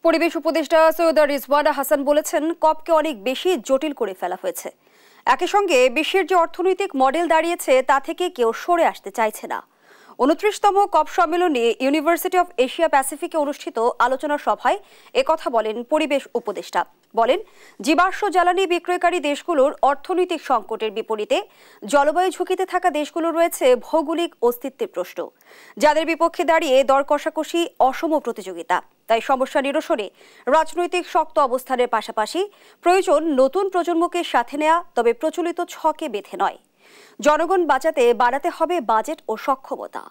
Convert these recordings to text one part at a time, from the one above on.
পরিবেশ উপদেষ্টা সৈয়দা রিজওয়ানা হাসান বলেছেন, কপকে অনেক বেশি জটিল করে ফেলা হয়েছে। একই সঙ্গে বিশ্বের যে অর্থনৈতিক মডেল দাঁড়িয়েছে তা থেকে কেউ সরে আসতে চাইছে না। 29তম কপ সম্মেলনে ইউনিভার্সিটি অফ এশিয়া প্যাসিফিকে অনুষ্ঠিত আলোচনা সভায় একথা বলেন পরিবেশ উপদেষ্টা। বলেন, জীবাশ্ম জ্বালানি বিক্রয়কারী দেশগুলোর অর্থনৈতিক সংকটের বিপরীতে জলবায়ু ঝুঁকিতে থাকা দেশগুলো রয়েছে ভৌগোলিক অস্তিত্বের প্রশ্ন, যাদের বিপক্ষে দাঁড়িয়ে দর কষাকষি অসম প্রতিযোগিতা। তাই সমস্যা নিরসনে রাজনৈতিক শক্ত অবস্থানের পাশাপাশি প্রয়োজন নতুন প্রজন্মকে সাথে নেওয়া, তবে প্রচলিত ছকে বেঁধে নয়। জনগণ বাঁচাতে বাড়াতে হবে বাজেট ও সক্ষমতা।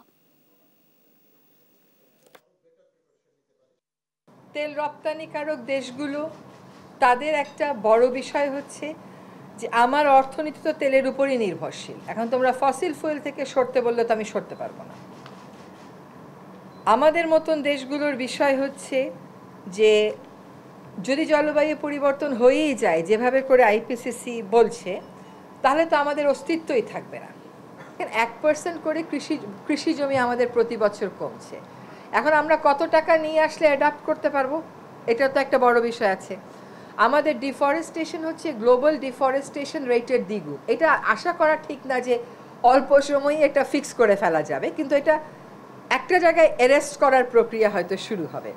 তেল রপ্তানিকারক দেশগুলো তাদের একটা বড় বিষয় হচ্ছে যে আমার অর্থনীতি তো তেলের উপরই নির্ভরশীল। এখন তোমরা ফসিল ফুয়েল থেকে সরতে বললে তো আমি সরতে পারবো না। আমাদের মতন দেশগুলোর বিষয় হচ্ছে যে যদি জলবায়ু পরিবর্তন হয়েই যায় যেভাবে করে আইপিসিসি বলছে, তাহলে তো আমাদের অস্তিত্বই থাকবে না। 1% করে কৃষি জমি আমাদের প্রতি বছর কমছে। এখন আমরা কত টাকা নিয়ে আসলে অ্যাডাপ্ট করতে পারবো, এটা তো একটা বড় বিষয় আছে। আমাদের ডিফরেস্টেশন হচ্ছে গ্লোবাল ডিফরেস্টেশন রেটের দ্বিগুণ। এটা আশা করা ঠিক না যে অল্প সময়ে এটা ফিক্স করে ফেলা যাবে, কিন্তু এটা একটা জায়গায় অ্যারেস্ট করার প্রক্রিয়া হয়তো শুরু হবে।